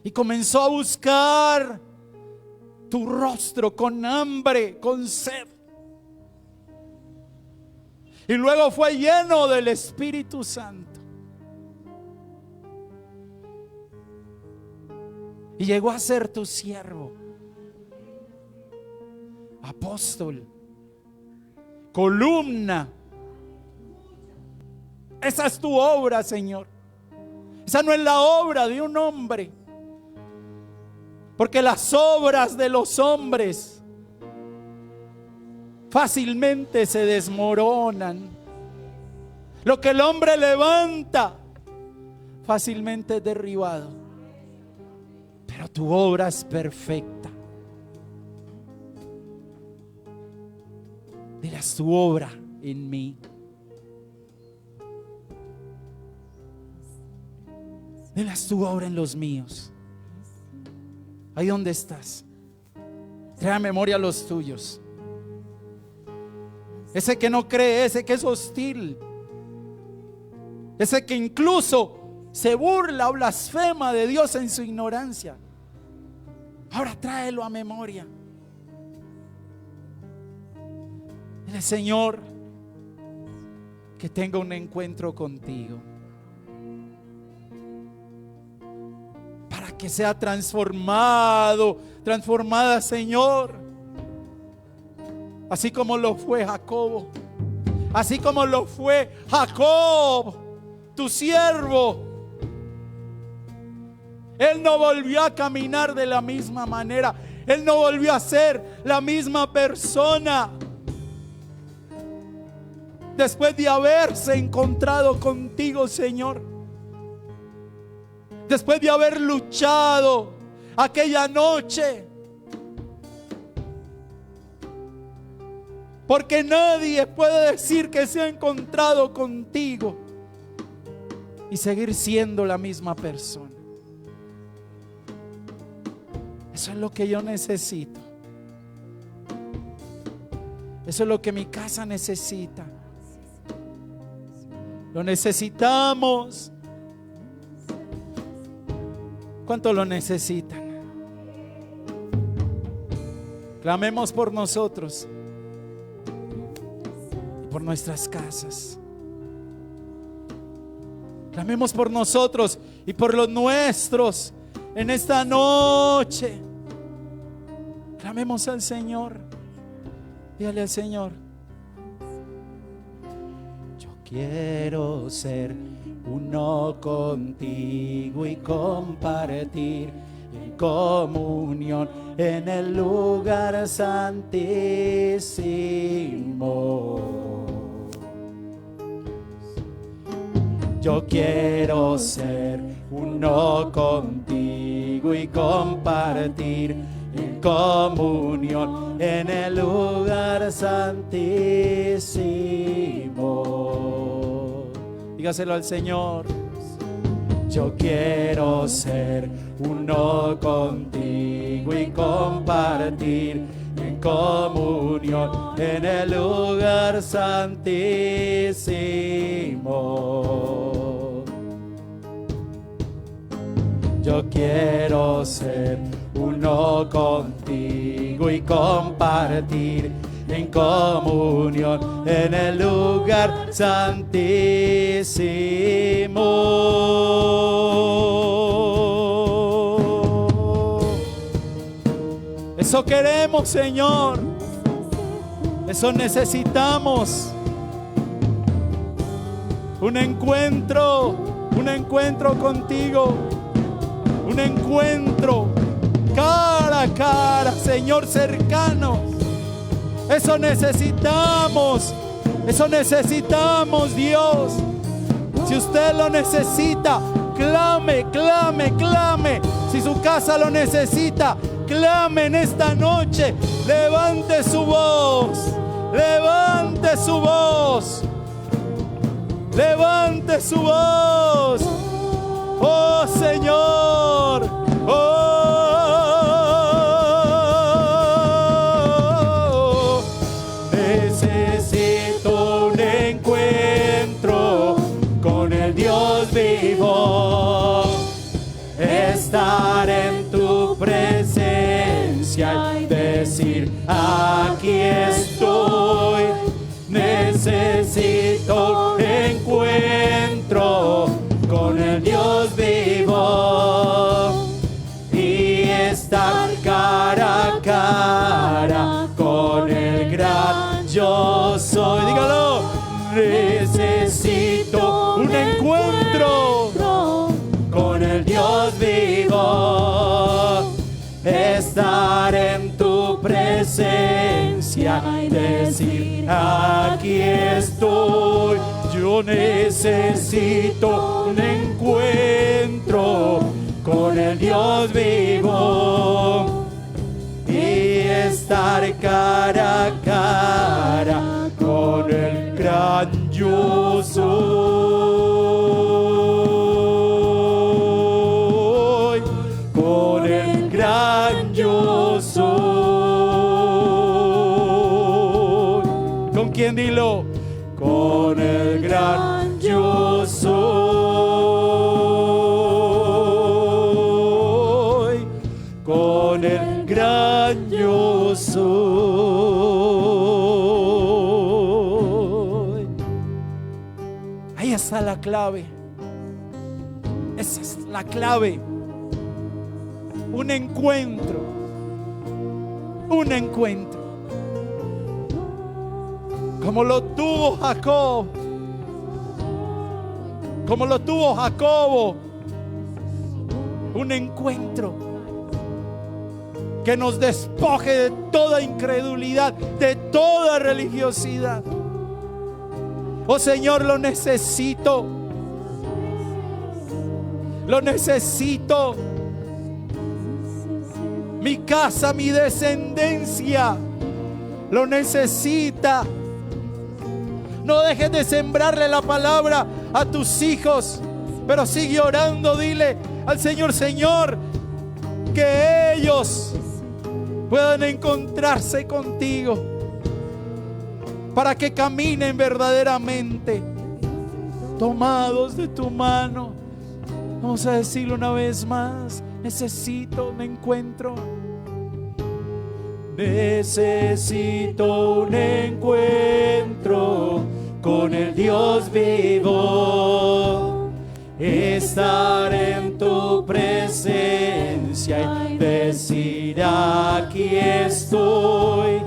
y comenzó a buscar tu rostro con hambre, con sed. Y luego fue lleno del Espíritu Santo. Y llegó a ser tu siervo, apóstol, columna. Esa es tu obra, Señor. Esa no es la obra de un hombre, porque las obras de los hombres fácilmente se desmoronan. Lo que el hombre levanta fácilmente es derribado. Pero tu obra es perfecta. Dirás tu obra en mí. Dirás tu obra en los míos. Ahí donde estás, trae a memoria los tuyos. Ese que no cree, ese que es hostil, ese que incluso se burla o blasfema de Dios en su ignorancia. Ahora tráelo a memoria. Dile: Señor, que tenga un encuentro contigo, para que sea transformado, transformada, Señor, así como lo fue Jacobo, así como lo fue Jacob, tu siervo. Él no volvió a caminar de la misma manera. Él no volvió a ser la misma persona después de haberse encontrado contigo, Señor. Después de haber luchado aquella noche. Porque nadie puede decir que se ha encontrado contigo y seguir siendo la misma persona. Eso es lo que yo necesito. Eso es lo que mi casa necesita. Lo necesitamos. ¿Cuánto lo necesitan? Clamemos por nosotros y por nuestras casas. Clamemos por nosotros y por los nuestros en esta noche. Clamemos al Señor. Dígale al Señor: yo quiero ser uno contigo y compartir en comunión en el lugar santísimo. Yo quiero ser uno contigo y compartir en comunión en el lugar santísimo. Dígaselo al Señor: yo quiero ser uno contigo y compartir en comunión en el lugar santísimo. Yo quiero ser uno contigo y compartir en comunión en el lugar santísimo. Eso queremos, Señor. Eso necesitamos. Un encuentro contigo. Un encuentro cara a cara, Señor, cercano. Eso necesitamos, Dios. Si usted lo necesita, clame, clame, clame. Si su casa lo necesita, clame en esta noche. Levante su voz, levante su voz, levante su voz. Oh Señor, oh, necesito un encuentro con el Dios vivo, estar en tu presencia y decir: aquí estoy. Necesito un encuentro con el Dios vivo y estar cara a cara con el gran yo soy. Dígalo: necesito un encuentro con el Dios vivo, estar en tu presencia y decir: aquí estoy. Yo necesito un encuentro con el Dios vivo y estar cara a cara con el gran yo soy, con el gran yo soy. ¿Con quién? Dilo: con el gran yo soy, con el el gran yo soy. Ahí está la clave. Esa es la clave. Un encuentro. Un encuentro. Como lo tuvo Jacob. Como lo tuvo Jacobo. Un encuentro que nos despoje de toda incredulidad, de toda religiosidad. Oh Señor, lo necesito. Lo necesito. Mi casa, mi descendencia lo necesita. No dejes de sembrarle la palabra a tus hijos, pero sigue orando. Dile al Señor: Señor, que ellos puedan encontrarse contigo, para que caminen verdaderamente tomados de tu mano. Vamos a decirlo una vez más: necesito un encuentro. Necesito un encuentro con el Dios vivo, estar en tu presencia y decir: aquí estoy.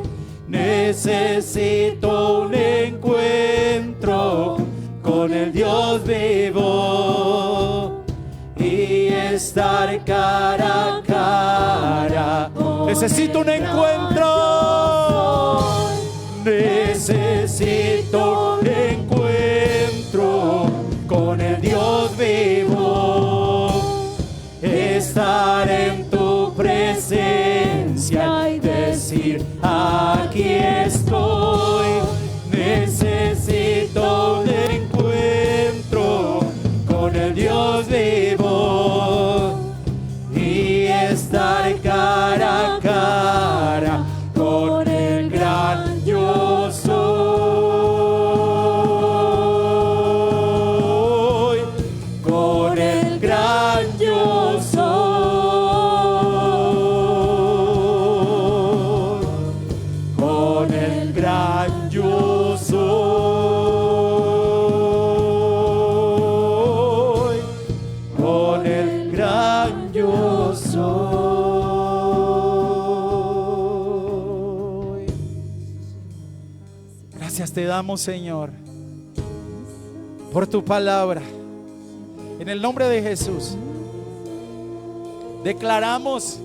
Necesito un encuentro con el Dios vivo y estar cara a cara. Necesito un encuentro. Necesito un encuentro con el Dios vivo, estar en tu presencia y decir: aquí estoy. Necesito un encuentro con el Dios vivo y estar cara a cara con el gran yo soy. Con el gran yo soy. Con el gran yo soy. Con el gran yo soy. Gracias te damos, Señor, por tu palabra. En el nombre de Jesús declaramos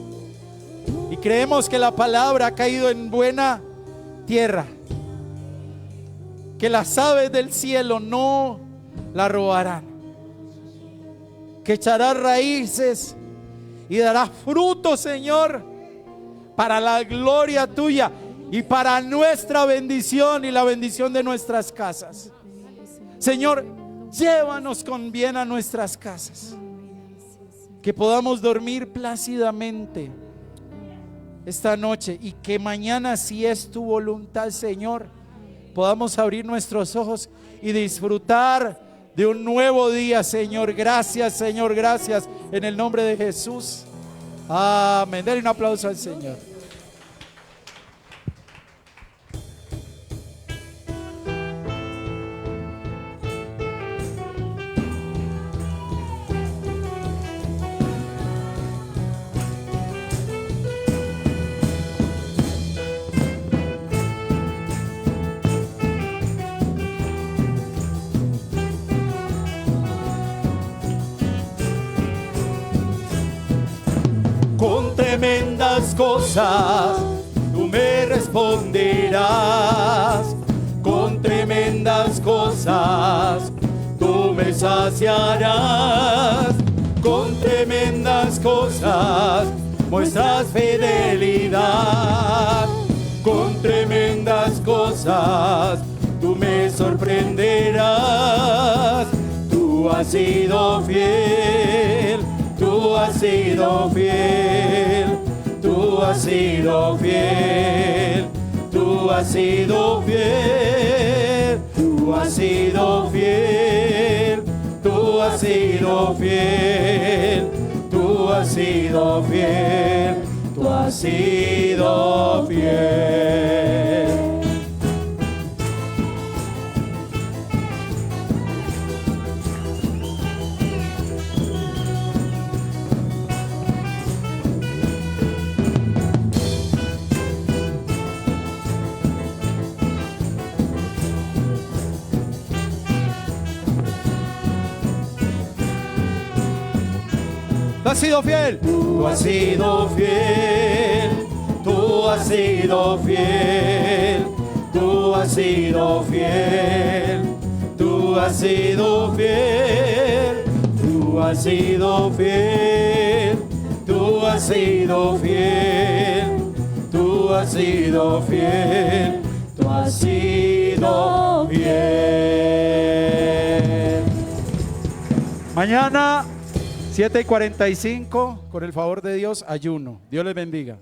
y creemos que la palabra ha caído en buena tierra, que las aves del cielo no la robarán, que echará raíces y dará fruto, Señor, para la gloria tuya y para nuestra bendición y la bendición de nuestras casas. Señor, llévanos con bien a nuestras casas, que podamos dormir plácidamente esta noche y que mañana, si es tu voluntad, Señor, podamos abrir nuestros ojos y disfrutar de un nuevo día, Señor. Gracias, Señor, gracias, en el nombre de Jesús. Amén. Denle un aplauso al Señor. Con tremendas cosas tú me responderás, con tremendas cosas tú me saciarás, con tremendas cosas muestras fidelidad, con tremendas cosas tú me sorprenderás. Tú has sido fiel. Tú has sido fiel, tú has sido fiel, tú has sido fiel, tú has sido fiel, tú has sido fiel, tú has sido fiel, tú has has sido fiel. Tú has sido fiel. Tú has sido fiel, tú has sido fiel, tú has sido fiel, tú has sido fiel, tú has sido fiel, tú has sido fiel, tú has sido fiel, tú has sido fiel. Mañana 7:45, con el favor de Dios, ayuno. Dios les bendiga.